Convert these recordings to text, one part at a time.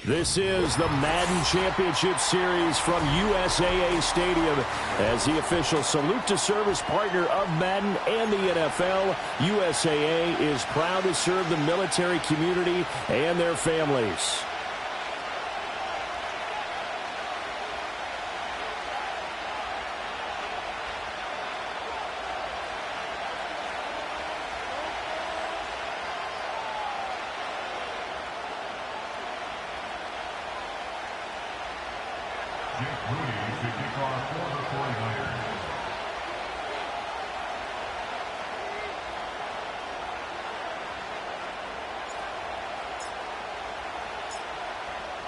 This is the Madden Championship Series from USAA Stadium. As the official salute to service partner of Madden and the NFL, USAA is proud to serve the military community and their families.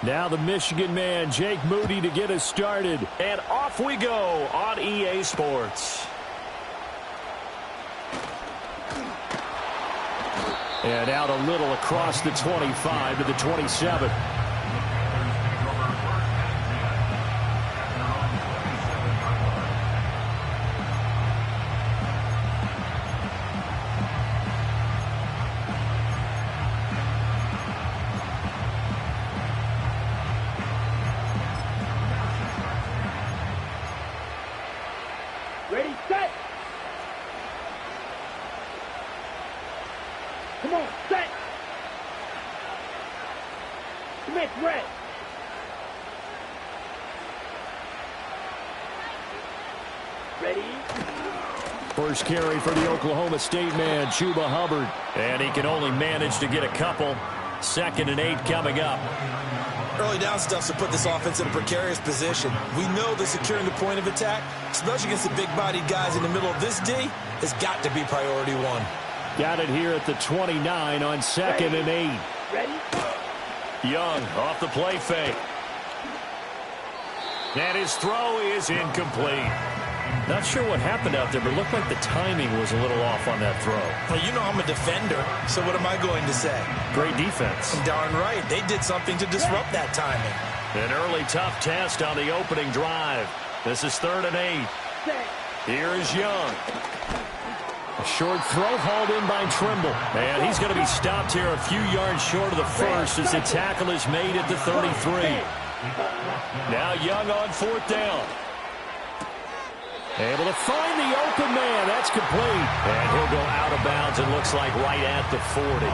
Now the Michigan man, Jake Moody, to get us started. And off we go on EA Sports. And out a little across the 25 to the 27. Ready, set! Come on, set! Commit, red! Ready? First carry for the Oklahoma State man, Chuba Hubbard. And he can only manage to get a couple. 2nd and 8 coming up. Early down stuff to put this offense in a precarious position. We know that securing the point of attack, especially against the big-bodied guys in the middle of this D, has got to be priority one. Got it here at the 29 on 2nd and 8. Ready? Young off the play fake. And his throw is incomplete. Not sure what happened out there, but it looked like the timing was a little off on that throw. Well, you know I'm a defender, so what am I going to say? Great defense. Darn right. They did something to disrupt that timing. An early tough test on the opening drive. This is 3rd and 8. Here is Young. A short throw hauled in by Trimble. And he's going to be stopped here a few yards short of the first as the tackle is made at the 33. Now Young on 4th down. Able to find the open man. That's complete. And he'll go out of bounds, it looks like, right at the 40.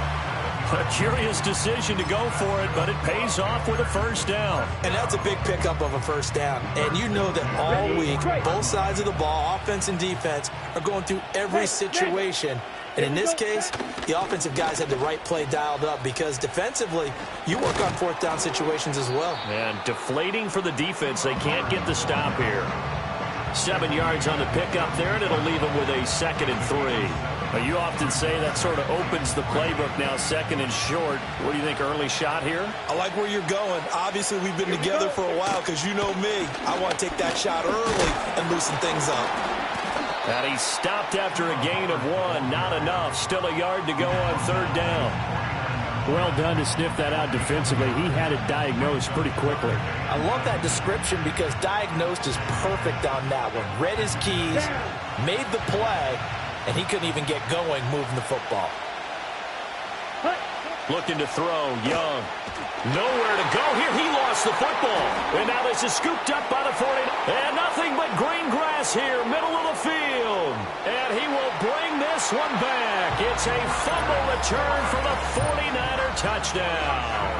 A curious decision to go for it, but it pays off with a first down. And that's a big pickup of a first down. And you know that all week, both sides of the ball, offense and defense, are going through every situation. And in this case, the offensive guys had the right play dialed up because defensively, you work on 4th down situations as well. And deflating for the defense. They can't get the stop here. 7 yards on the pickup there, and it'll leave them with a 2nd and 3. But you often say that sort of opens the playbook now, 2nd and short. What do you think, early shot here? I like where you're going. Obviously, we've been together for a while because you know me. I want to take that shot early and loosen things up. And he's stopped after a gain of 1. Not enough. Still a yard to go on 3rd down. Well done to sniff that out defensively. He had it diagnosed pretty quickly. I love that description because diagnosed is perfect on that one. Read his keys, made the play, and he couldn't even get going moving the football. Looking to throw, Young. Nowhere to go here. He lost the football. And now this is scooped up by the 40. And nothing but green grass here, middle of the field. And he will bring this one back. It's a fumble return for the 49er touchdown.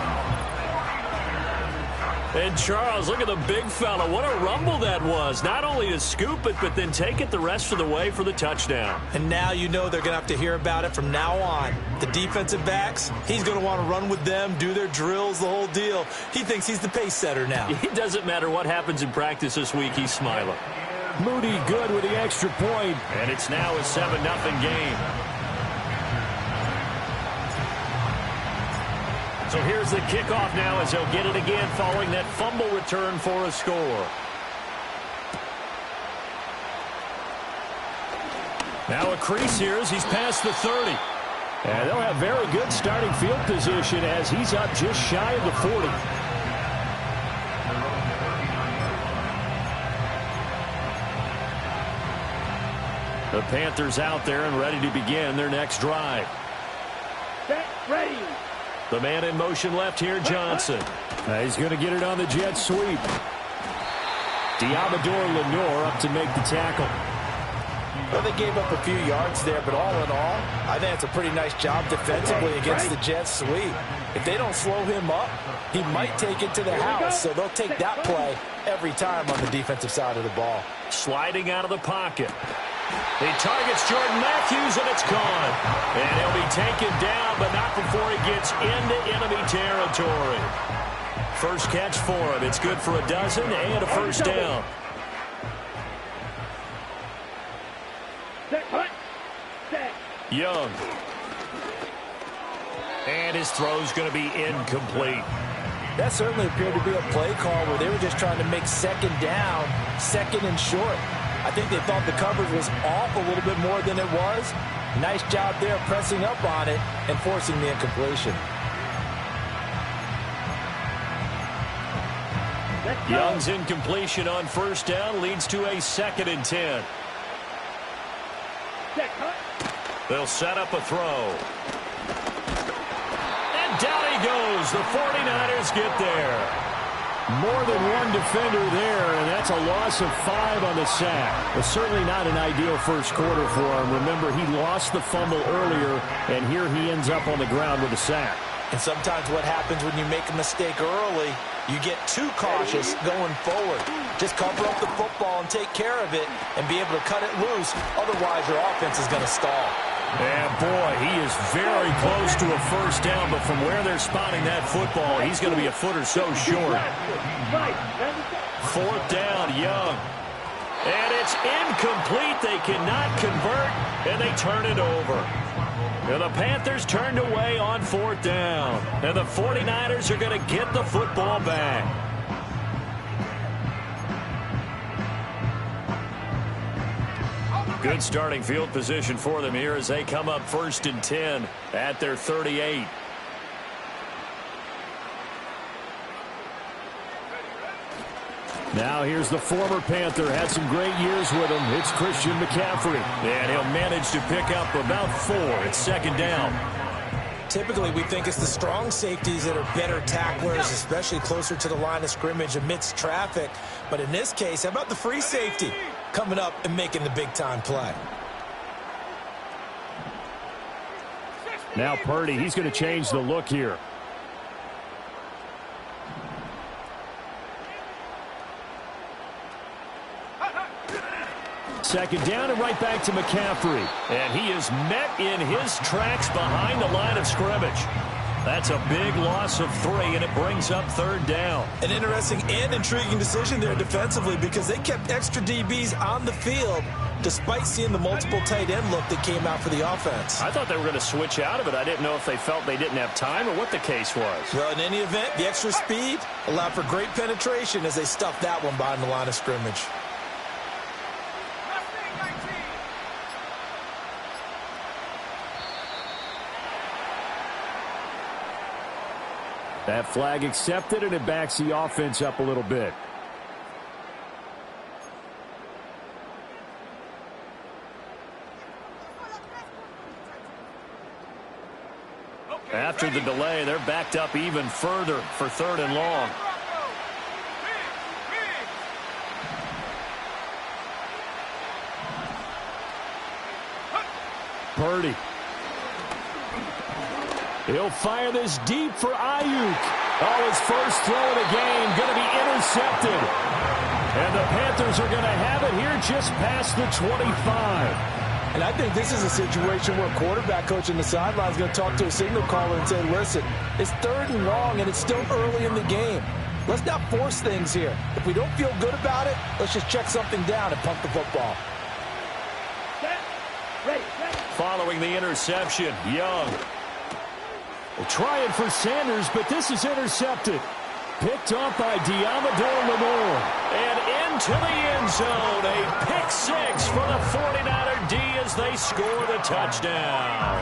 And Charles, look at the big fella. What a rumble that was. Not only to scoop it, but then take it the rest of the way for the touchdown. And now you know they're going to have to hear about it from now on. The defensive backs, he's going to want to run with them, do their drills, the whole deal. He thinks he's the pace setter now. It doesn't matter what happens in practice this week. He's smiling. Moody good with the extra point. And it's now a 7-0 game. So here's the kickoff now as he'll get it again following that fumble return for a score. Now a crease here as he's past the 30. And they'll have very good starting field position as he's up just shy of the 40. The Panthers out there and ready to begin their next drive. Set, ready. The man in motion left here, Johnson. He's going to get it on the jet sweep. Diamador Lenore up to make the tackle. Well, they gave up a few yards there, but all in all, I think it's a pretty nice job defensively against the jet sweep. If they don't slow him up, he might take it to the house, so they'll take that play every time on the defensive side of the ball. Sliding out of the pocket. He targets Jordan Matthews, and it's gone. And he'll be taken down, but not before he gets into enemy territory. First catch for him. It's good for a dozen and a first down. Young. And his throw's going to be incomplete. That certainly appeared to be a play call where they were just trying to make second down, second and short. I think they thought the coverage was off a little bit more than it was. Nice job there pressing up on it and forcing the incompletion. Young's incompletion on first down leads to a 2nd and 10. They'll set up a throw. And down he goes. The 49ers get there. More than one defender there, and that's a loss of 5 on the sack. But certainly not an ideal first quarter for him. Remember, he lost the fumble earlier, and here he ends up on the ground with a sack. And sometimes what happens when you make a mistake early, you get too cautious going forward. Just cover up the football and take care of it and be able to cut it loose. Otherwise, your offense is going to stall. And, boy, he is very close to a first down, but from where they're spotting that football, he's going to be a foot or so short. 4th down, Young. And it's incomplete. They cannot convert, and they turn it over. And the Panthers turned away on 4th down. And the 49ers are going to get the football back. Good starting field position for them here as they come up 1st and 10 at their 38. Now here's the former Panther. Had some great years with him. It's Christian McCaffrey. And he'll manage to pick up about 4. It's 2nd down. Typically, we think it's the strong safeties that are better tacklers, especially closer to the line of scrimmage amidst traffic. But in this case, how about the free safety coming up and making the big-time play? Now Purdy, he's going to change the look here. Second down and right back to McCaffrey. And he is met in his tracks behind the line of scrimmage. That's a big loss of 3, and it brings up 3rd down. An interesting and intriguing decision there defensively because they kept extra DBs on the field despite seeing the multiple tight end look that came out for the offense. I thought they were going to switch out of it. I didn't know if they felt they didn't have time or what the case was. Well, in any event, the extra speed allowed for great penetration as they stuffed that one behind the line of scrimmage. That flag accepted, and it backs the offense up a little bit. After the delay, they're backed up even further for 3rd and long. Purdy. He'll fire this deep for Ayuk. Oh, his first throw of the game going to be intercepted. And the Panthers are going to have it here just past the 25. And I think this is a situation where a quarterback coach on the sideline is going to talk to a signal caller and say, listen, it's 3rd and long and it's still early in the game. Let's not force things here. If we don't feel good about it, let's just check something down and pump the football. Following the interception, Young. Trying for Sanders, but this is intercepted. Picked off by Diamador Lenore. And into the end zone. A pick 6 for the 49er D as they score the touchdown.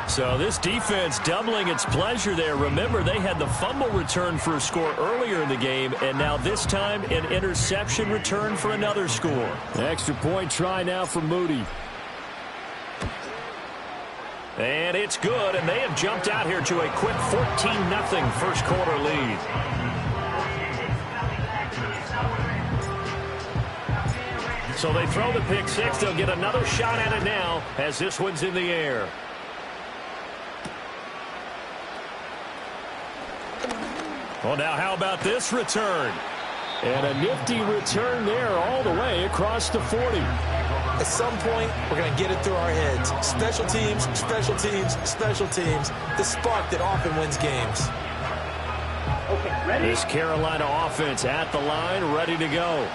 So this defense doubling its pleasure there. Remember, they had the fumble return for a score earlier in the game, and now this time an interception return for another score. Extra point try now for Moody. And it's good, and they have jumped out here to a quick 14-0 first quarter lead. So they throw the pick six. They'll get another shot at it now as this one's in the air. Well, now how about this return? And a nifty return there all the way across the 40. At some point, we're going to get it through our heads. Special teams, special teams, special teams. The spark that often wins games. Okay, ready? This Carolina offense at the line, ready to go.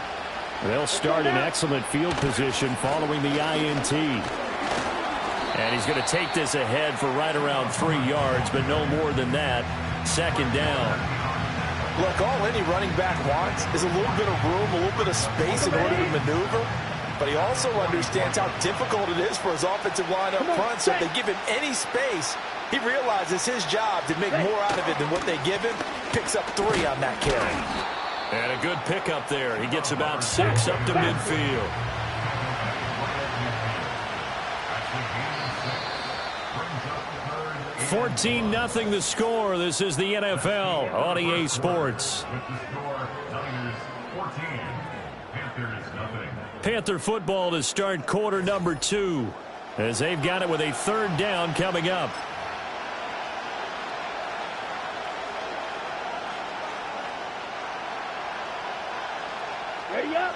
They'll start in excellent field position following the INT. And he's going to take this ahead for right around 3 yards, but no more than that. Second down. Look, all any running back wants is a little bit of room, a little bit of space in order to maneuver. But he also understands how difficult it is for his offensive line up front. So if they give him any space, he realizes his job to make more out of it than what they give him. Picks up 3 on that carry. And a good pickup there. He gets about 6 up to midfield. $14-0 the score. This is the NFL on EA Sports. Panther football to start quarter number 2 as they've got it with a third down coming up. Ready up.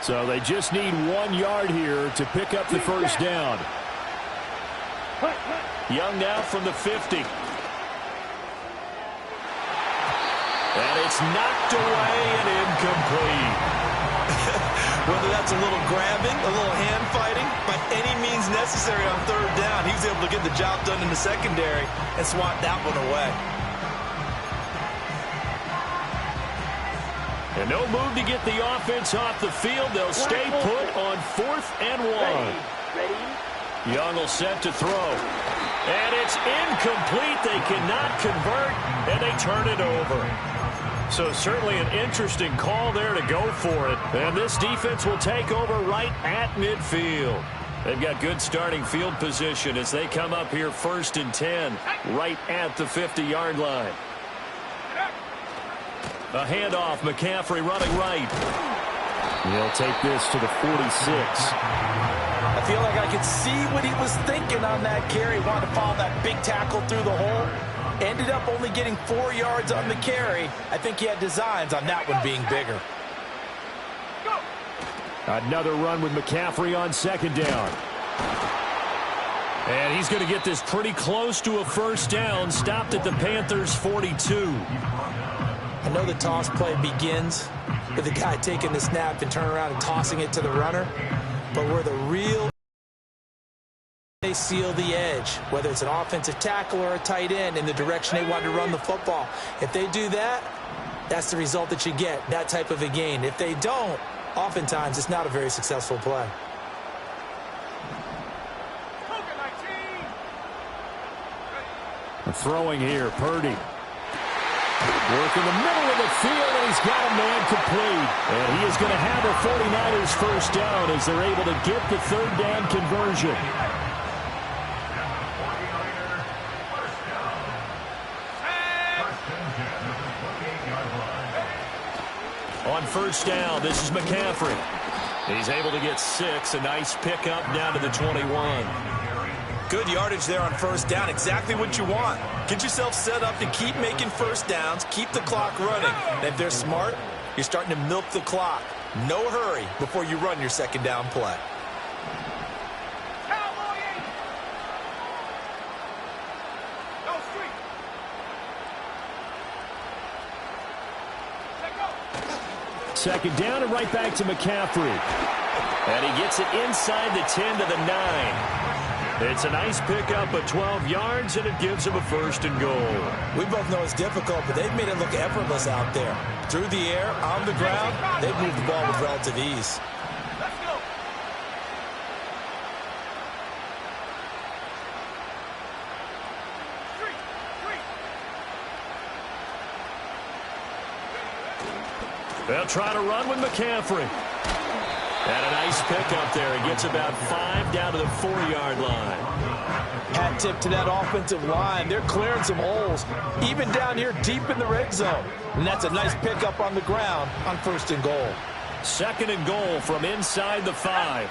So they just need 1 yard here to pick up the first down. Cut, cut. Young now from the 50. And it's knocked away and incomplete. Whether that's a little grabbing, a little hand fighting, by any means necessary on third down, he was able to get the job done in the secondary and swat that one away. And no move to get the offense off the field. They'll stay put on 4th and 1. Ready. Young will set to throw. And it's incomplete. They cannot convert, and they turn it over. So certainly an interesting call there to go for it. And this defense will take over right at midfield. They've got good starting field position as they come up here 1st and 10, right at the 50-yard line. A handoff, McCaffrey running right. He'll take this to the 46. I feel like I could see what he was thinking on that carry. Wanted to follow that big tackle through the hole. Ended up only getting 4 yards on the carry. I think he had designs on that one being bigger. Another run with McCaffrey on second down. And he's going to get this pretty close to a first down. Stopped at the Panthers' 42. I know the toss play begins with the guy taking the snap and turning around and tossing it to the runner. But where the real they seal the edge, whether it's an offensive tackle or a tight end in the direction they want to run the football. If they do that, that's the result that you get, that type of a gain. If they don't, oftentimes it's not a very successful play. Throwing here, Purdy. Work in the middle of the field, and he's got a man complete. And he is going to have a 49ers first down as they're able to get the third down conversion. On first down, this is McCaffrey. He's able to get 6, a nice pickup down to the 21. Good yardage there on first down, exactly what you want. Get yourself set up to keep making first downs, keep the clock running. And if they're smart, you're starting to milk the clock. No hurry before you run your second down play. Second down and right back to McCaffrey. And he gets it inside the 10 to the 9. It's a nice pickup of 12 yards, and it gives him a 1st and goal. We both know it's difficult, but they've made it look effortless out there. Through the air, on the ground, they've moved the ball with relative ease. Let's go. They'll try to run with McCaffrey. And a nice pickup there. He gets about 5 down to the 4-yard line. Hat tip to that offensive line. They're clearing some holes, even down here deep in the red zone. And that's a nice pickup on the ground on 1st and goal. 2nd and goal from inside the 5.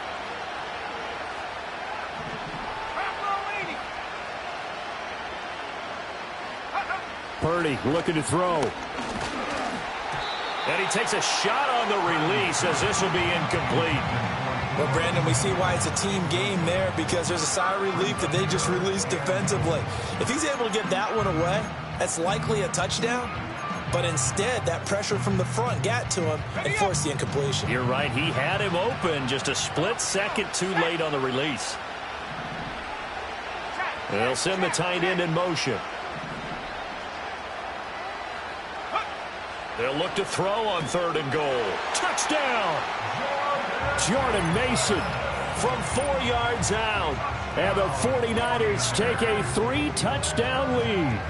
Purdy looking to throw. And he takes a shot on the release as this will be incomplete. Well, Brandon, we see why it's a team game there, because there's a sigh of relief that they just released defensively. If he's able to get that one away, that's likely a touchdown. But instead, that pressure from the front got to him and forced the incompletion. You're right. He had him open, just a split second too late on the release. They'll send the tight end in motion. They'll look to throw on 3rd and goal. Touchdown! Jordan Mason From 4 yards out. and the 49ers take a 3-touchdown lead.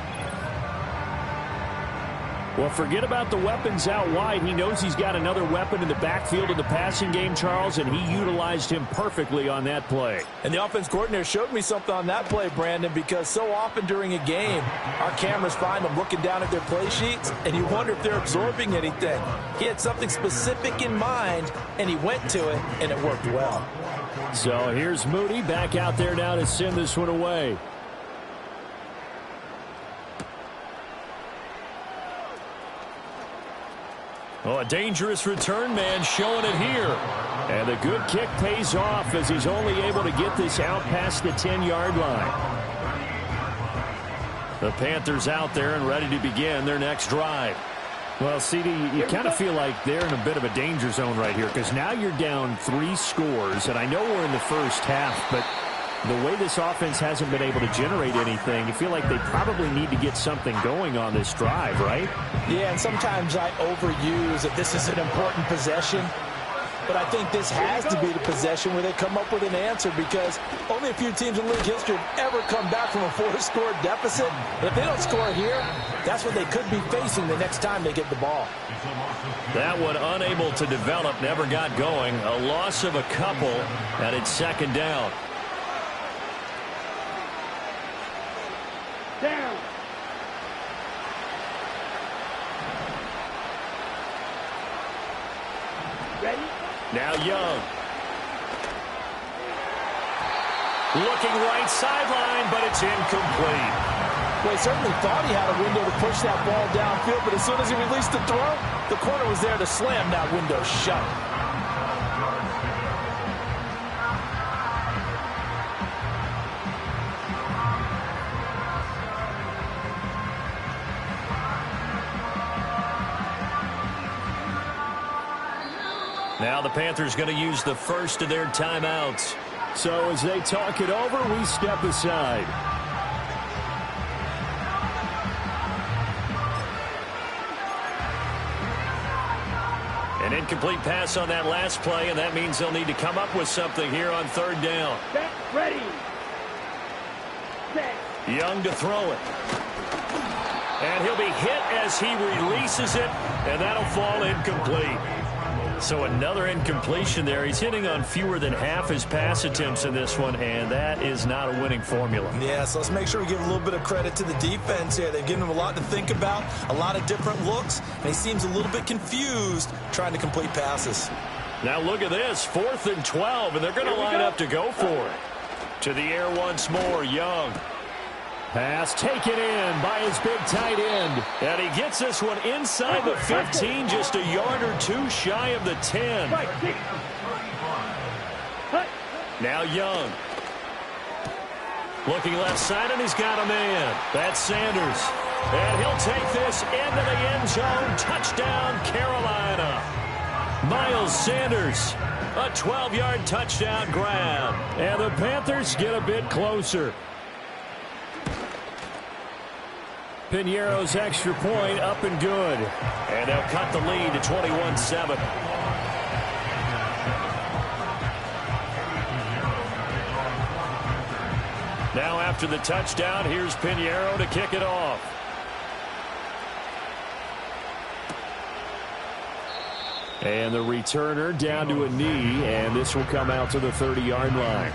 Well, forget about the weapons out wide. He knows he's got another weapon in the backfield in the passing game, Charles, and he utilized him perfectly on that play. And the offense coordinator showed me something on that play, Brandon, because so often during a game, our cameras find them looking down at their play sheets, and you wonder if they're absorbing anything. He had something specific in mind, and he went to it, and it worked well. So here's Moody back out there now to send this one away. Oh, a dangerous return man showing it here. And the good kick pays off as he's only able to get this out past the 10-yard line. The Panthers out there and ready to begin their next drive. Well, CD, you kind of feel like they're in a bit of a danger zone right here, because now you're down 3 scores, and I know we're in the first half, but the way this offense hasn't been able to generate anything, you feel like they probably need to get something going on this drive, right? Yeah, and sometimes I overuse that this is an important possession. But I think this has to be the possession where they come up with an answer, because only a few teams in league history have ever come back from a 4-score deficit. But if they don't score here, that's what they could be facing the next time they get the ball. That one unable to develop, never got going. A loss of a couple, and it's 2nd down. Down. Ready? Now Young. Looking right sideline, but it's incomplete. Well, he certainly thought he had a window to push that ball downfield, but as soon as he released the throw, the corner was there to slam that window shut. Now the Panthers going to use the first of their timeouts. So as they talk it over, we step aside. An incomplete pass on that last play, and that means they'll need to come up with something here on 3rd down. Set. Ready. Set. Young to throw it. And he'll be hit as he releases it, and that'll fall incomplete. So another incompletion there. He's hitting on fewer than half his pass attempts in this one, and that is not a winning formula. Yeah, so let's make sure we give a little bit of credit to the defense here. They've given him a lot to think about, a lot of different looks, and he seems a little bit confused trying to complete passes. Now look at this, 4th and 12, and they're going to line up to go for it. To the air once more, Young. Pass taken in by his big tight end. And he gets this one inside the 15, just a yard or two shy of the 10. Now Young. Looking left side, and he's got a man. That's Sanders. And he'll take this into the end zone. Touchdown, Carolina. Miles Sanders, a 12-yard touchdown grab. And the Panthers get a bit closer. Piñeiro's extra point up and good. And they'll cut the lead to 21-7. Now after the touchdown, here's Piñeiro to kick it off. And the returner down to a knee, and this will come out to the 30-yard line.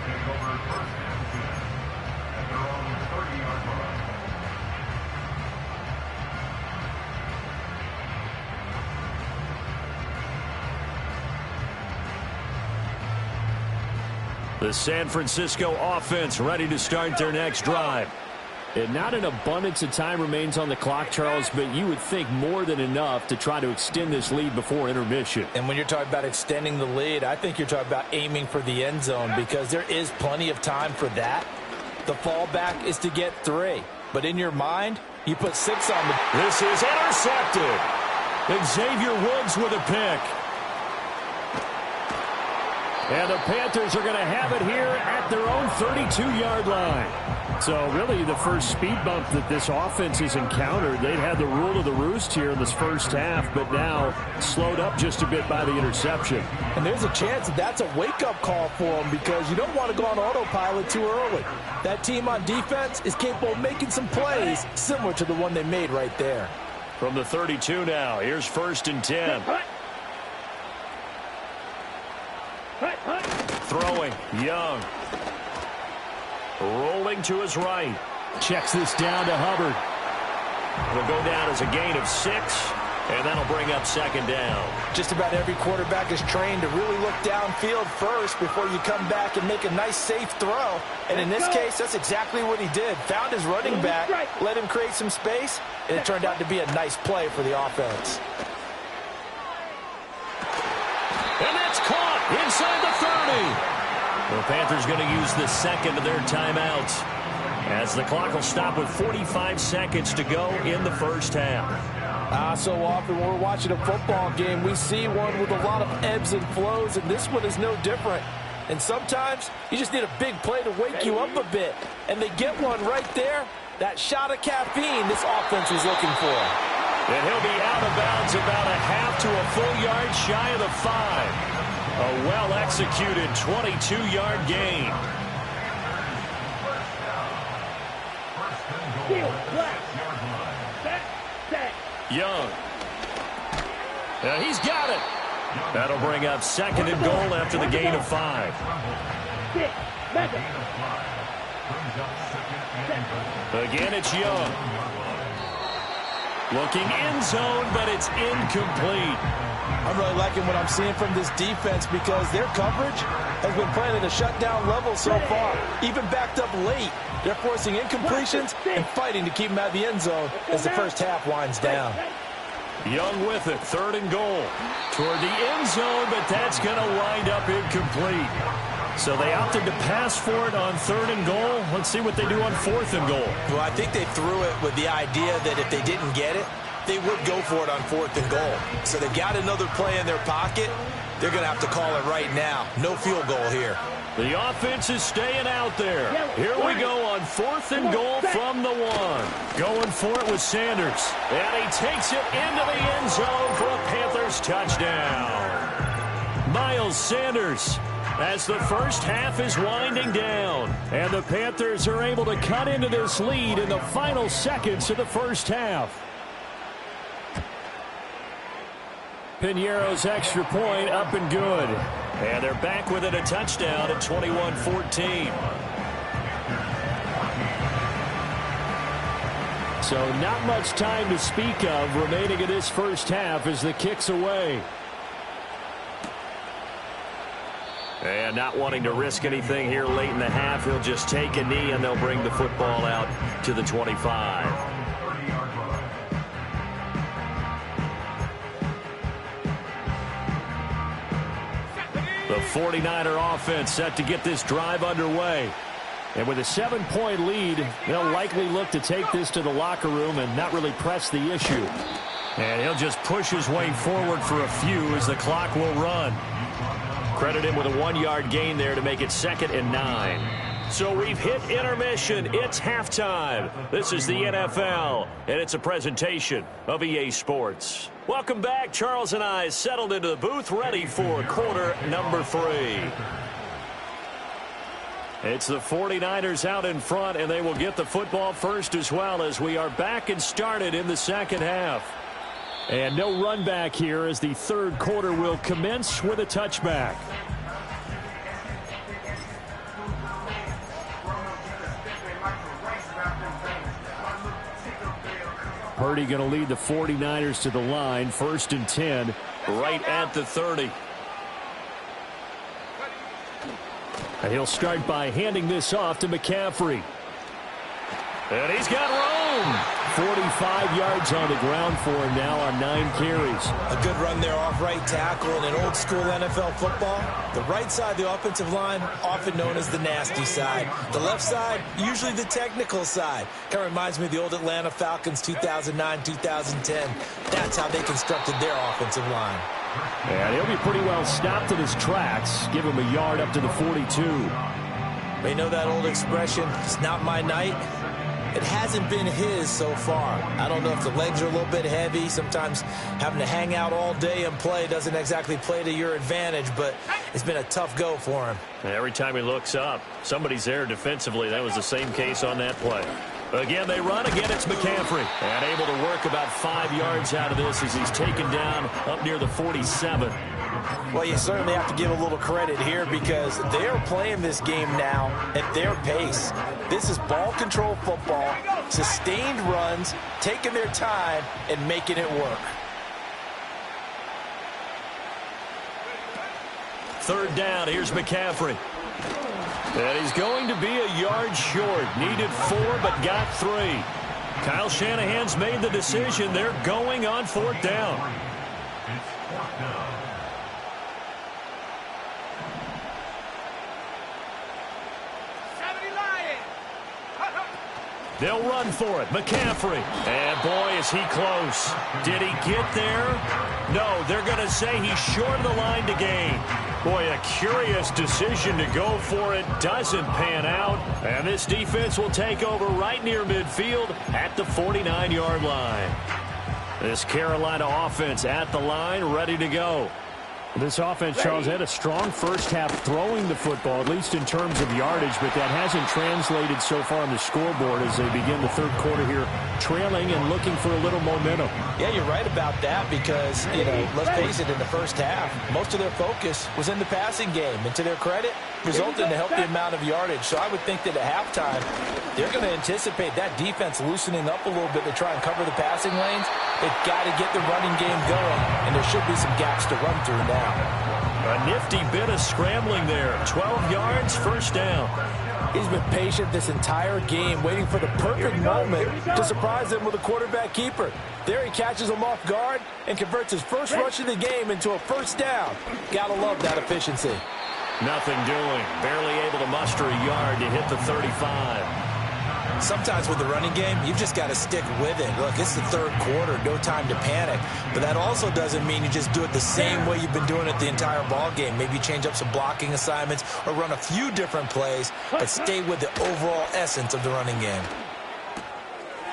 The San Francisco offense ready to start their next drive. And not an abundance of time remains on the clock, Charles, but you would think more than enough to try to extend this lead before intermission. And when you're talking about extending the lead, I think you're talking about aiming for the end zone because there is plenty of time for that. The fallback is to get 3. But in your mind, you put 6 on the... This is intercepted. Xavier Woods with a pick. And the Panthers are going to have it here at their own 32-yard line. So really the first speed bump that this offense has encountered. They'd had the rule of the roost here in this first half, but now slowed up just a bit by the interception. And there's a chance that that's a wake-up call for them because you don't want to go on autopilot too early. That team on defense is capable of making some plays similar to the one they made right there. From the 32 now, here's 1st and 10. Throwing, Young. Rolling to his right. Checks this down to Hubbard. It'll go down as a gain of 6, and that'll bring up 2nd down. Just about every quarterback is trained to really look downfield first before you come back and make a nice, safe throw. And in this case, that's exactly what he did. Found his running back, let him create some space, and it turned out to be a nice play for the offense. And that's caught inside the 30. The Panthers going to use the 2nd of their timeouts as the clock will stop with 45 seconds to go in the first half. So often when we're watching a football game, we see one with a lot of ebbs and flows, and this one is no different. And sometimes you just need a big play to wake you up a bit. And they get one right there. That shot of caffeine this offense was looking for. And he'll be out of bounds about a half to a full yard shy of the 5. A well-executed 22-yard gain. Young. He's got it. That'll bring up 2nd and goal after the gain of 5. Again, it's Young. Looking end zone, but it's incomplete. I'm really liking what I'm seeing from this defense because their coverage has been playing at a shutdown level so far. Even backed up late, they're forcing incompletions and fighting to keep them out of the end zone as the first half winds down. Young with it, 3rd and goal. Toward the end zone, but that's going to wind up incomplete. So they opted to pass for it on 3rd and goal. Let's see what they do on 4th and goal. Well, I think they threw it with the idea that if they didn't get it, they would go for it on 4th and goal. So they've got another play in their pocket. They're going to have to call it right now. No field goal here. The offense is staying out there. Here we go on 4th and goal from the 1. Going for it with Sanders. And he takes it into the end zone for a Panthers touchdown. Miles Sanders, as the first half is winding down. And the Panthers are able to cut into this lead in the final seconds of the first half. Piñeiro's extra point up and good. And they're back within a touchdown at 21-14. So not much time to speak of remaining in this first half as the kick's away. And not wanting to risk anything here late in the half, he'll just take a knee and they'll bring the football out to the 25. The 49er offense set to get this drive underway. And with a 7-point lead, they'll likely look to take this to the locker room and not really press the issue. And he'll just push his way forward for a few as the clock will run. Credit him with a 1-yard gain there to make it 2nd and 9. So we've hit intermission. It's halftime. This is the NFL, and it's a presentation of EA Sports. Welcome back. Charles and I settled into the booth, ready for quarter number 3. It's the 49ers out in front, and they will get the football first as well as we are back and started in the second half. And no run back here as the third quarter will commence with a touchback. Purdy going to lead the 49ers to the line. 1st and 10. Right at the 30. And he'll start by handing this off to McCaffrey. And he's got room. 45 yards on the ground for him now on 9 carries. A good run there off right tackle in an old school NFL football. The right side of the offensive line, often known as the nasty side. The left side, usually the technical side. Kind of reminds me of the old Atlanta Falcons 2009-2010. That's how they constructed their offensive line. And he'll be pretty well stopped in his tracks. Give him a yard up to the 42. They know that old expression, it's not my night. It hasn't been his so far. I don't know if the legs are a little bit heavy. Sometimes having to hang out all day and play doesn't exactly play to your advantage, but it's been a tough go for him. Every time he looks up, somebody's there defensively. That was the same case on that play. Again, they run. Again, it's McCaffrey. And able to work about 5 yards out of this as he's taken down up near the 47. Well, you certainly have to give a little credit here because they are playing this game now at their pace. This is ball control football, sustained runs, taking their time, and making it work. Third down, here's McCaffrey. And he's going to be a yard short. Needed 4, but got 3. Kyle Shanahan's made the decision. They're going on 4th down. They'll run for it. McCaffrey. And, boy, is he close. Did he get there? No, they're going to say he's short of the line to gain. Boy, a curious decision to go for it. Doesn't pan out. And this defense will take over right near midfield at the 49-yard line. This Carolina offense at the line, ready to go. This offense, Charles, had a strong first half throwing the football, at least in terms of yardage, but that hasn't translated so far on the scoreboard as they begin the third quarter here, trailing and looking for a little momentum. Yeah, you're right about that because, let's face it, in the first half, most of their focus was in the passing game. And to their credit, resulted in a healthy amount of yardage. So I would think that at halftime, they're going to anticipate that defense loosening up a little bit to try and cover the passing lanes. They've got to get the running game going, and there should be some gaps to run through now. A nifty bit of scrambling there. 12 yards, first down. He's been patient this entire game, waiting for the perfect moment to surprise them with a quarterback keeper. There he catches him off guard and converts his first rush of the game into a first down. Gotta love that efficiency. Nothing doing. Barely able to muster a yard to hit the 35. Sometimes with the running game, you've just got to stick with it. Look, it's the third quarter, no time to panic. But that also doesn't mean you just do it the same way you've been doing it the entire ball game. Maybe change up some blocking assignments or run a few different plays, but stay with the overall essence of the running game.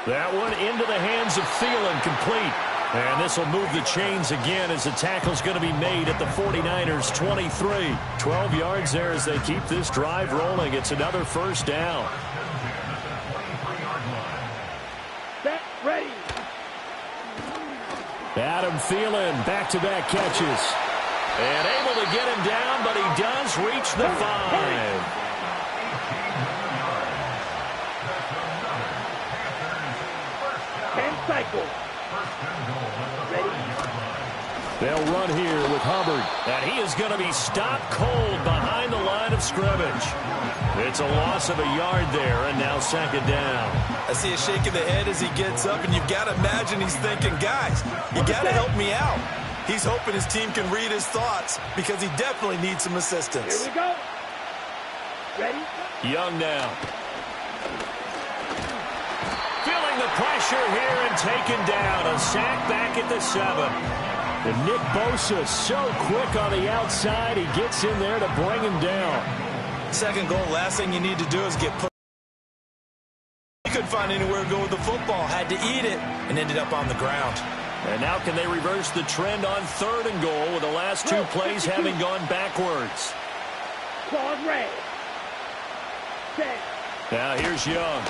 That one into the hands of Thielen, complete. And this will move the chains again as the tackle's going to be made at the 49ers' 23. 12 yards there as they keep this drive rolling. It's another first down. Ready. Adam Thielen, back-to-back catches. And able to get him down, but he does reach the 5. And cycle. Ready. They'll run here with Hubbard. And he is going to be stopped cold behind the line of scrimmage. It's a loss of a yard there, and now second down. I see a shake of the head as he gets up, and you've got to imagine he's thinking, guys, you got to help me out. He's hoping his team can read his thoughts because he definitely needs some assistance. Here we go. Ready? Young now. Feeling the pressure here and taken down. A sack back at the 7. And Nick Bosa so quick on the outside. He gets in there to bring him down. Second goal, last thing you need to do is get put. He couldn't find anywhere to go with the football. Had to eat it and ended up on the ground. And now can they reverse the trend on 3rd and goal with the last 2 plays having gone backwards? Claws red. Set. Now here's Young.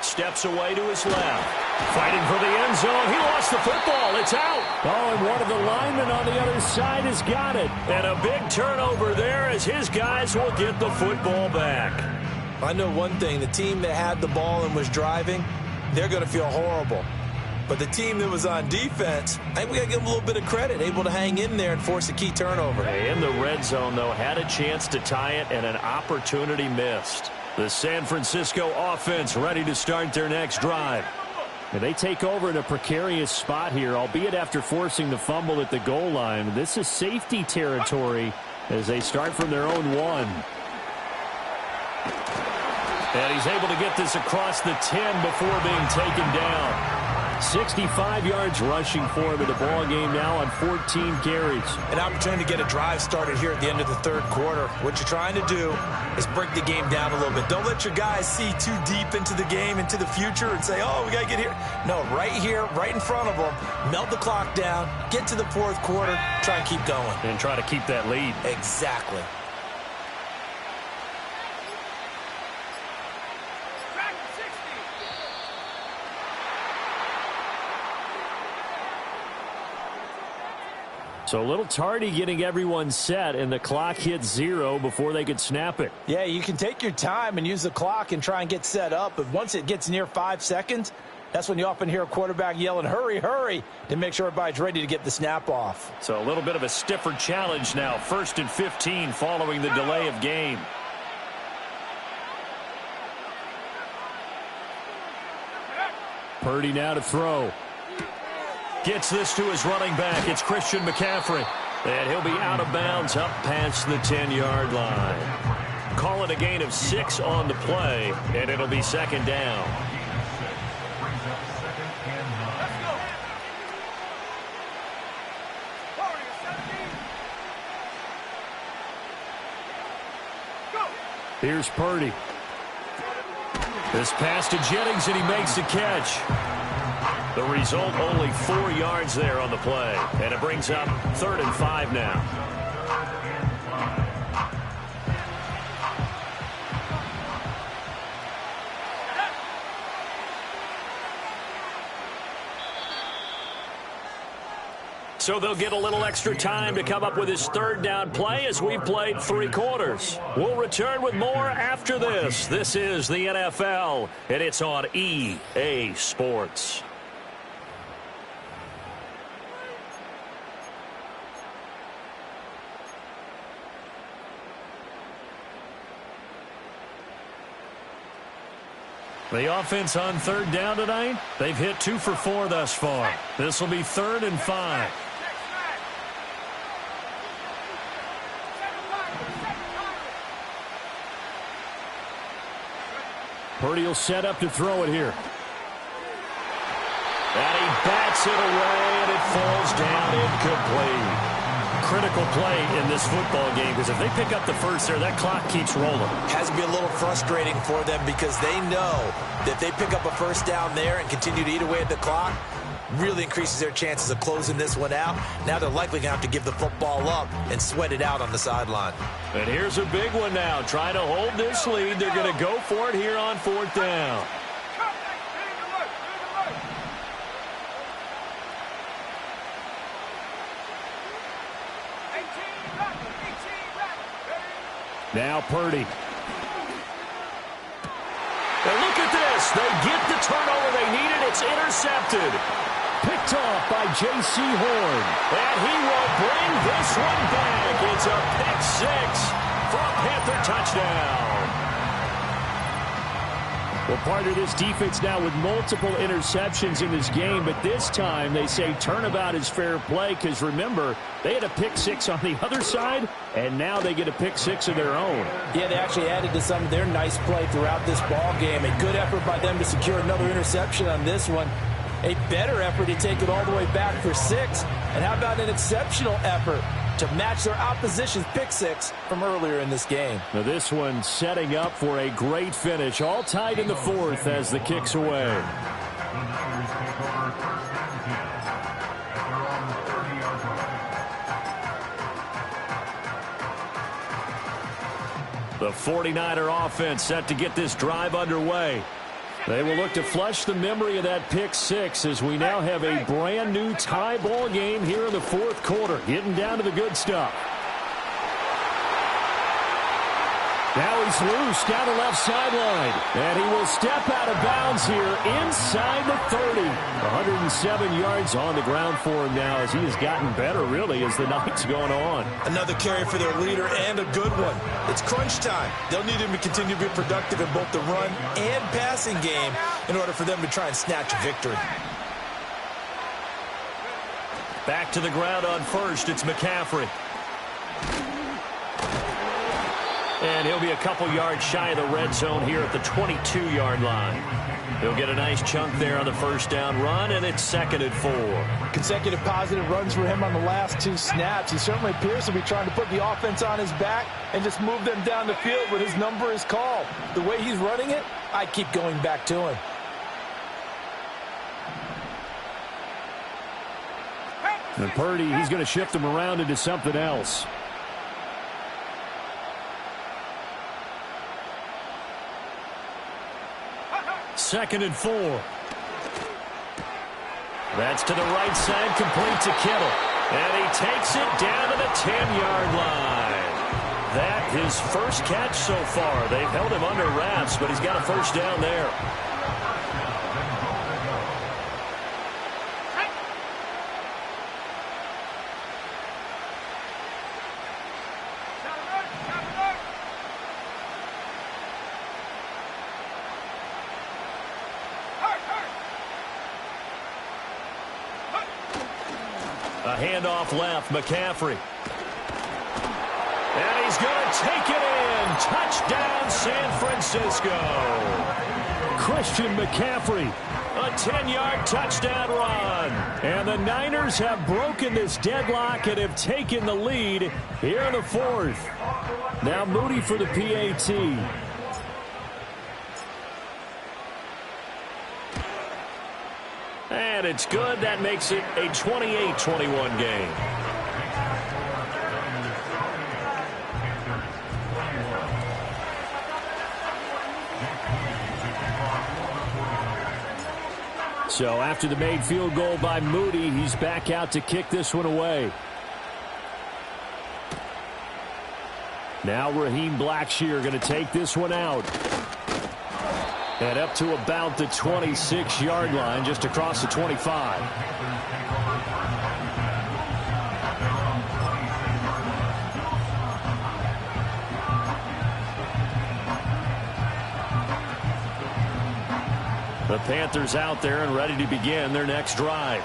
Steps away to his left. Fighting for the end zone. He lost the football. It's out. Oh, and one of the linemen on the other side has got it. And a big turnover there as his guys will get the football back. I know one thing. The team that had the ball and was driving, they're going to feel horrible. But the team that was on defense, I think we got to give them a little bit of credit, able to hang in there and force a key turnover. In the red zone, though, had a chance to tie it and an opportunity missed. The San Francisco offense ready to start their next drive. And they take over in a precarious spot here, albeit after forcing the fumble at the goal line. This is safety territory as they start from their own 1. And he's able to get this across the 10 before being taken down. 65 yards rushing for him in the ball game now on 14 carries. An opportunity to get a drive started here at the end of the third quarter. What you're trying to do is break the game down a little bit. Don't let your guys see too deep into the game, into the future, and say, oh, we got to get here. No, right here, right in front of them, melt the clock down, get to the fourth quarter, try and keep going. And try to keep that lead. Exactly. So a little tardy getting everyone set, and the clock hits 0 before they could snap it. Yeah, you can take your time and use the clock and try and get set up, but once it gets near 5 seconds, that's when you often hear a quarterback yelling, hurry, hurry, to make sure everybody's ready to get the snap off. So a little bit of a stiffer challenge now. 1st and 15 following the delay of game. Purdy now to throw. Gets this to his running back. It's Christian McCaffrey. And he'll be out of bounds up past the 10-yard line. Call it a gain of 6 on the play, and it'll be 2nd down. Here's Purdy. This pass to Jennings, and he makes the catch. The result, only 4 yards there on the play. And it brings up 3rd and 5 now. So they'll get a little extra time to come up with his 3rd down play as we've played 3 quarters. We'll return with more after this. This is the NFL, and it's on EA Sports. The offense on 3rd down tonight, they've hit 2 for 4 thus far. This will be 3rd and 5. Purdy will set up to throw it here. And he bats it away, and it falls down incomplete. Critical play in this football game, because if they pick up the first there, that clock keeps rolling. Has to be a little frustrating for them because they know that if they pick up a first down there and continue to eat away at the clock, really increases their chances of closing this one out. Now they're likely going to have to give the football up and sweat it out on the sideline. And here's a big one now. Trying to hold this lead. They're going to go for it here on 4th down. Now Purdy. And look at this. They get the turnover they needed. It's intercepted. Picked off by J.C. Horn. And he will bring this one back. It's a pick 6 for a Panther touchdown. Well, part of this defense now with multiple interceptions in this game, but this time they say turnabout is fair play because, remember, they had a pick 6 on the other side, and now they get a pick 6 of their own. Yeah, they actually added to some of their nice play throughout this ball game. A good effort by them to secure another interception on this one. A better effort to take it all the way back for 6. And how about an exceptional effort to match their opposition's pick 6 from earlier in this game. Now this one setting up for a great finish. All tied in the 4th as the kick's away. The 49er offense set to get this drive underway. They will look to flush the memory of that pick 6 as we now have a brand new tie ball game here in the 4th quarter. Getting down to the good stuff. Now he's loose down the left sideline. And he will step out of bounds here inside the 30. 107 yards on the ground for him now as he has gotten better, really, as the night's going on. Another carry for their leader and a good one. It's crunch time. They'll need him to continue to be productive in both the run and passing game in order for them to try and snatch a victory. Back to the ground on first. It's McCaffrey. And he'll be a couple yards shy of the red zone here at the 22-yard line. He'll get a nice chunk there on the first down run, and it's 2nd and 4. Consecutive positive runs for him on the last 2 snaps. He certainly appears to be trying to put the offense on his back and just move them down the field when his number is called. The way he's running it, I keep going back to him. And Purdy, he's going to shift him around into something else. Second and 4. That's to the right side, complete to Kittle. And he takes it down to the 10-yard line. That his first catch so far. They've held him under wraps, but he's got a first down there. A handoff left, McCaffrey. And he's going to take it in. Touchdown, San Francisco. Christian McCaffrey. A 10-yard touchdown run. And the Niners have broken this deadlock and have taken the lead here in the 4th. Now Moody for the PAT. And it's good. That makes it a 28-21 game. So after the made field goal by Moody, he's back out to kick this one away. Now Raheem Blackshear going to take this one out. And up to about the 26-yard line, just across the 25. The Panthers out there and ready to begin their next drive.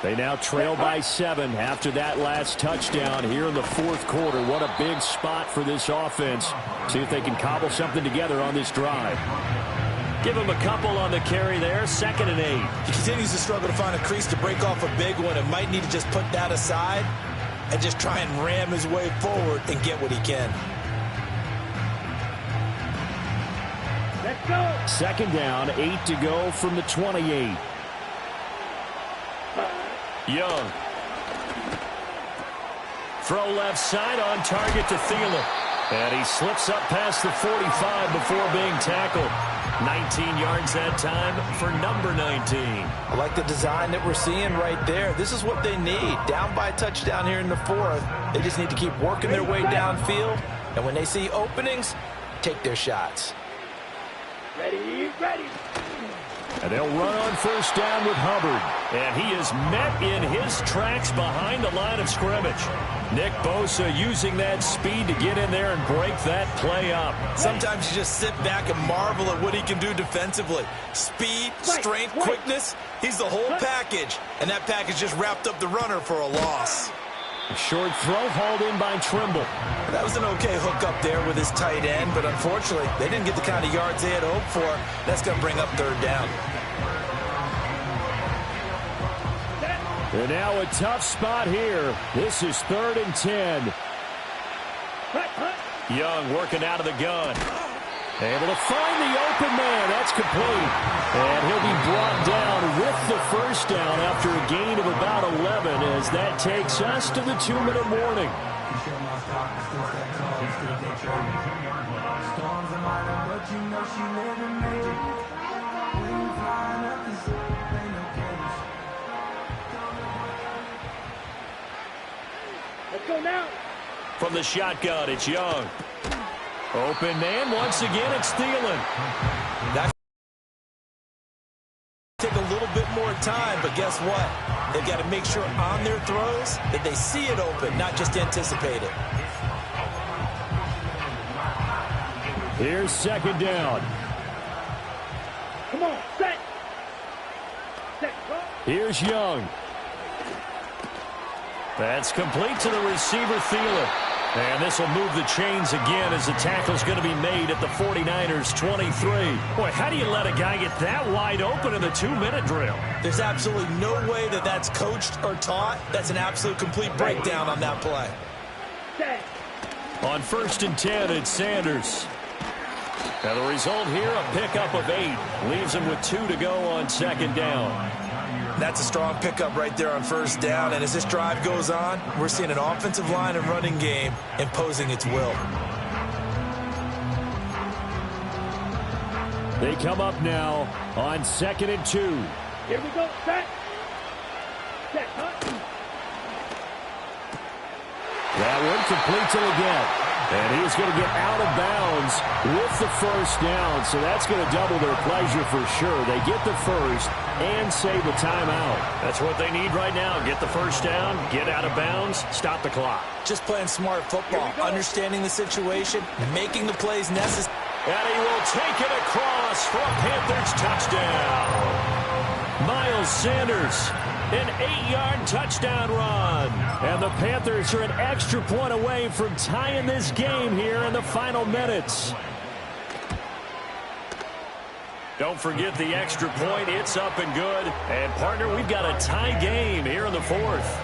They now trail by 7 after that last touchdown here in the 4th quarter. What a big spot for this offense. See if they can cobble something together on this drive. Give him a couple on the carry there. 2nd and 8. He continues to struggle to find a crease to break off a big one and might need to just put that aside and just try and ram his way forward and get what he can. Let's go. 2nd down, 8 to go from the 28. Young. Throw left side on target to Thielen. And he slips up past the 45 before being tackled. 19 yards that time for number 19. I like the design that we're seeing right there. This is what they need. Down by a touchdown here in the 4th. They just need to keep working their way downfield. And when they see openings, take their shots. Ready, ready. And they'll run on first down with Hubbard. And he is met in his tracks behind the line of scrimmage. Nick Bosa using that speed to get in there and break that play up. Sometimes you just sit back and marvel at what he can do defensively. Speed, strength, quickness, he's the whole package. And that package just wrapped up the runner for a loss. A short throw hauled in by Trimble. That was an okay hook up there with his tight end, but unfortunately, they didn't get the kind of yards they had hoped for. That's going to bring up 3rd down. And now a tough spot here. This is 3rd and 10. Young working out of the gun. Able to find the open man. That's complete. And he'll be brought down with the first down after a gain of about 11 as that takes us to the 2-minute warning. Let's go now. From the shotgun, it's Young. Open man once again. It's Thielen. That take a little bit more time, but guess what? They've got to make sure on their throws that they see it open, not just anticipate it. Here's second down. Come on, set. Set, go. Here's Young. That's complete to the receiver, Thielen. And this will move the chains again as the tackle's going to be made at the 49ers' 23. Boy, how do you let a guy get that wide open in the 2-minute drill? There's absolutely no way that that's coached or taught. That's an absolute complete breakdown on that play. Set. On 1st and 10, it's Sanders. And the result here, a pickup of 8. Leaves him with 2 to go on 2nd down. That's a strong pickup right there on 1st down. And as this drive goes on, we're seeing an offensive line and running game imposing its will. They come up now on 2nd and 2. Here we go, set. Set, cut. That one complete to Leggett. And he's going to get out of bounds with the 1st down. So that's going to double their pleasure for sure. They get the 1st and save the timeout. That's what they need right now. Get the 1st down, get out of bounds, stop the clock. Just playing smart football, understanding the situation, making the plays necessary. And he will take it across for a Panthers touchdown. Miles Sanders, an 8-yard touchdown run. And the Panthers are an extra point away from tying this game here in the final minutes. Don't forget the extra point. It's up and good. And, partner, we've got a tie game here in the 4th.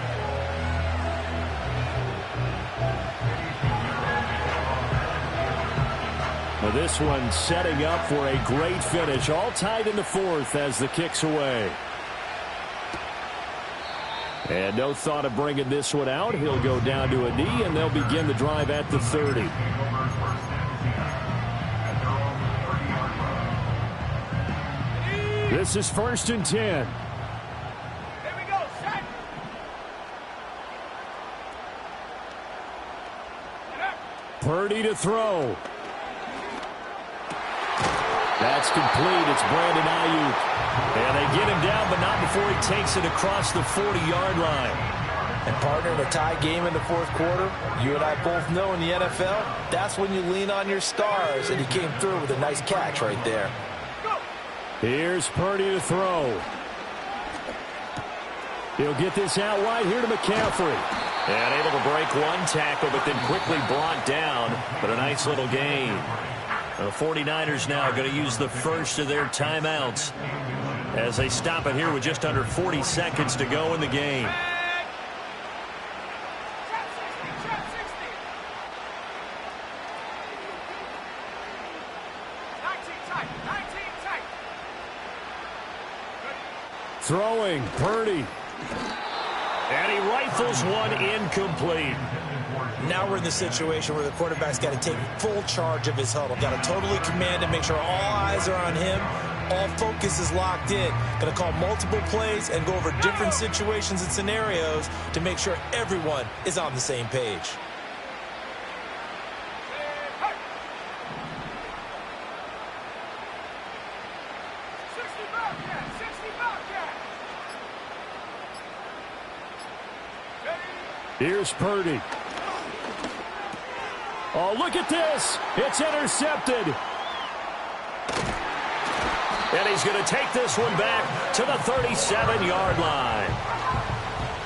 Well, this one setting up for a great finish. All tied in the 4th as the kick's away. And no thought of bringing this one out. He'll go down to a knee, and they'll begin the drive at the 30. This is 1st and 10. Here we go, set. Purdy to throw. That's complete. It's Brandon Ayuk. And they get him down, but not before he takes it across the 40-yard line. And, partner, in a tie game in the 4th quarter, you and I both know in the NFL, that's when you lean on your stars, and he came through with a nice catch right there. Here's Purdy to throw. He'll get this out wide here to McCaffrey. And able to break one tackle, but then quickly brought down. But a nice little gain. The 49ers now going to use the first of their timeouts as they stop it here with just under 40 seconds to go in the game. Throwing, Purdy. And he rifles one incomplete. Now we're in the situation where the quarterback's got to take full charge of his huddle. Got to totally command and make sure all eyes are on him. All focus is locked in. Going to call multiple plays and go over different situations and scenarios to make sure everyone is on the same page. Here's Purdy. Oh, look at this. It's intercepted. And he's going to take this one back to the 37-yard line.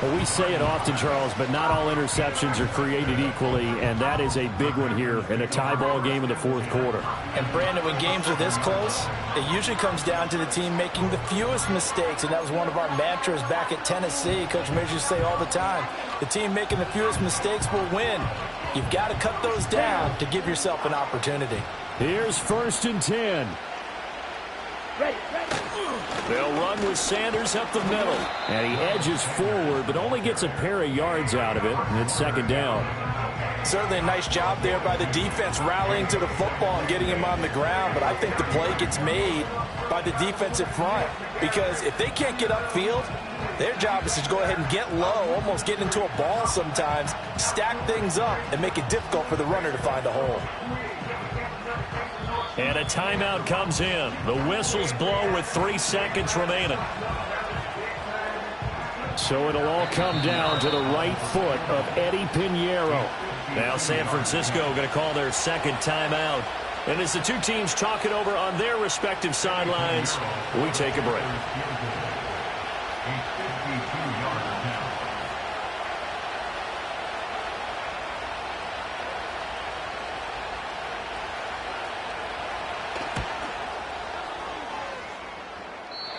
Well, we say it often, Charles, but not all interceptions are created equally, and that is a big one here in a tie ball game in the 4th quarter. And, Brandon, when games are this close, it usually comes down to the team making the fewest mistakes, and that was one of our mantras back at Tennessee. Coach Major used to say all the time, the team making the fewest mistakes will win. You've got to cut those down to give yourself an opportunity. Here's 1st and 10. Ready. They'll run with Sanders up the middle. And he edges forward, but only gets a pair of yards out of it, and it's 2nd down. Certainly a nice job there by the defense rallying to the football and getting him on the ground, but I think the play gets made by the defensive front because if they can't get upfield, their job is to go ahead and get low, almost get into a ball sometimes, stack things up, and make it difficult for the runner to find a hole. And a timeout comes in. The whistles blow with 3 seconds remaining. So it'll all come down to the right foot of Eddie Pinheiro. Now San Francisco going to call their second timeout. And as the two teams talk it over on their respective sidelines, we take a break.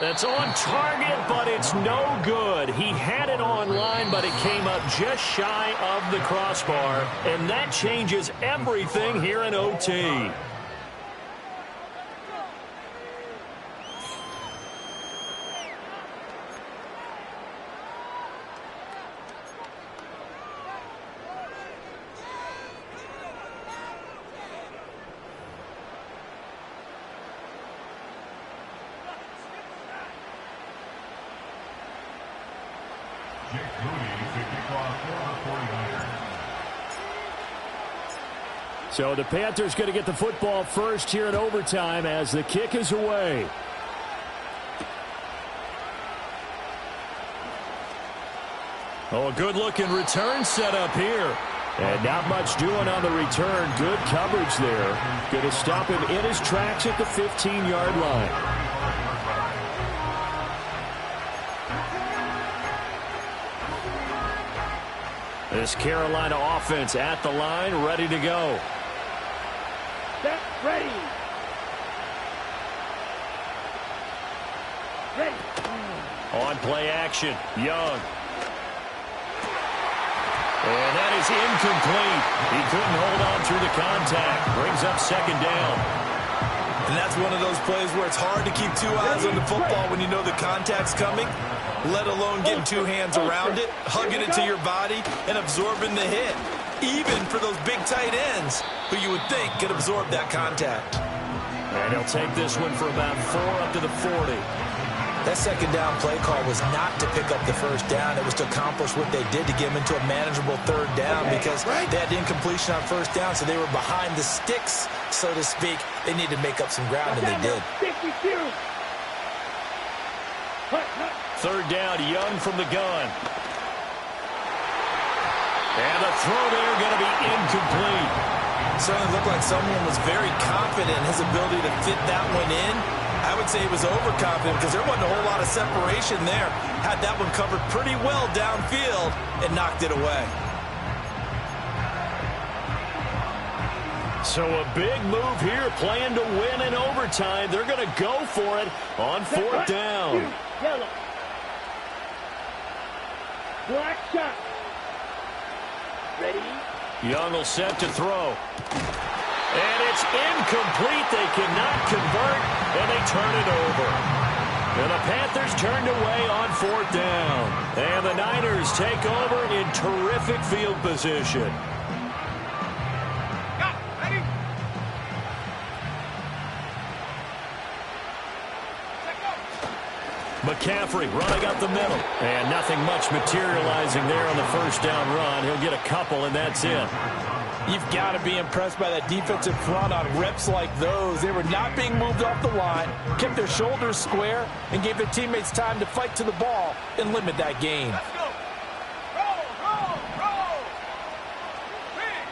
That's on target, but it's no good. He had it on line, but it came up just shy of the crossbar, and that changes everything here in OT. So the Panthers going to get the football first here in overtime as the kick is away. Oh, a good-looking return set up here. And not much doing on the return. Good coverage there. Going to stop him in his tracks at the 15-yard line. This Carolina offense at the line, ready to go. Set, ready. Ready. On play action, Young. And that is incomplete. He couldn't hold on through the contact. Brings up second down. And that's one of those plays where it's hard to keep 2 eyes on the football when you know the contact's coming, let alone getting 2 hands around it, hugging it to your body, and absorbing the hit. Even for those big tight ends who you would think could absorb that contact. And he'll take this one for about 4 up to the 40. That second down play call was not to pick up the first down. It was to accomplish what they did to get them into a manageable third down because they had incompletion on first down, so they were behind the sticks, so to speak. They needed to make up some ground, and they did. Third down, Young from the gun. And the throw there going to be incomplete. Certainly looked like someone was very confident in his ability to fit that one in. I would say he was overconfident because there wasn't a whole lot of separation there. Had that one covered pretty well downfield and knocked it away. So a big move here, playing to win in overtime. They're going to go for it on 4th down. Yellow. Black shot. Ready. Young will set to throw. And it's incomplete. They cannot convert, and they turn it over. And the Panthers turned away on 4th down. And the Niners take over in terrific field position. McCaffrey running up the middle. And nothing much materializing there on the first down run. He'll get a couple, and that's it. You've got to be impressed by that defensive front on reps like those. They were not being moved off the line, kept their shoulders square, and gave their teammates time to fight to the ball and limit that gain. Let's go. Roll. Read.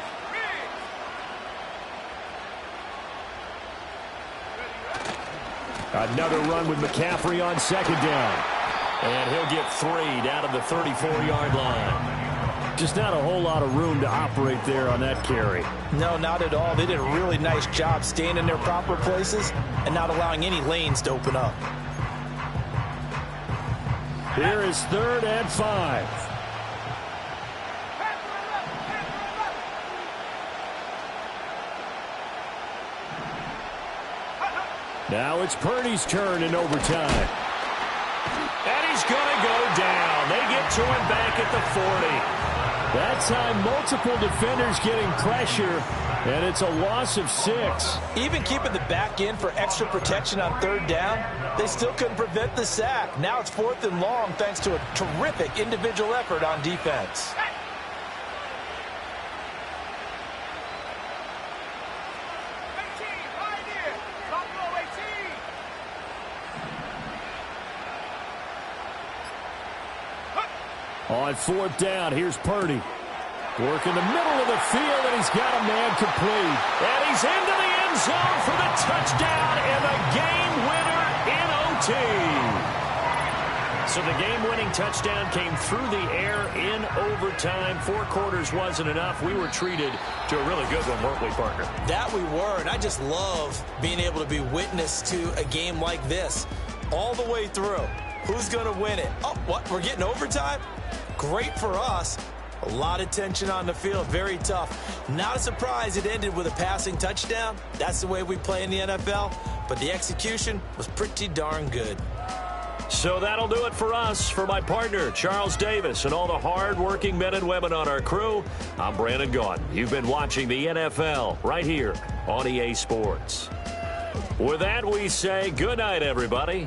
Another run with McCaffrey on second down. And he'll get 3 down to the 34-yard line. Just not a whole lot of room to operate there on that carry. No, not at all. They did a really nice job staying in their proper places and not allowing any lanes to open up. Here is 3rd and 5. Now it's Purdy's turn in overtime. And he's going to go down. They get to him back at the 40. That time, multiple defenders getting pressure, and it's a loss of 6. Even keeping the back end for extra protection on 3rd down, they still couldn't prevent the sack. Now it's 4th and long thanks to a terrific individual effort on defense. On fourth down, here's Purdy. Work in the middle of the field, and he's got a man complete. And he's into the end zone for the touchdown and the game winner in OT. So the game-winning touchdown came through the air in overtime. 4 quarters wasn't enough. We were treated to a really good one, weren't we, partner? That we were, and I just love being able to be witness to a game like this all the way through. Who's going to win it? Oh, what? We're getting overtime? Great for us. A lot of tension on the field. Very tough. Not a surprise it ended with a passing touchdown. That's the way we play in the NFL. But the execution was pretty darn good. So that'll do it for us. For my partner, Charles Davis, and all the hard-working men and women on our crew, I'm Brandon Gaudin. You've been watching the NFL right here on EA Sports. With that, we say good night, everybody.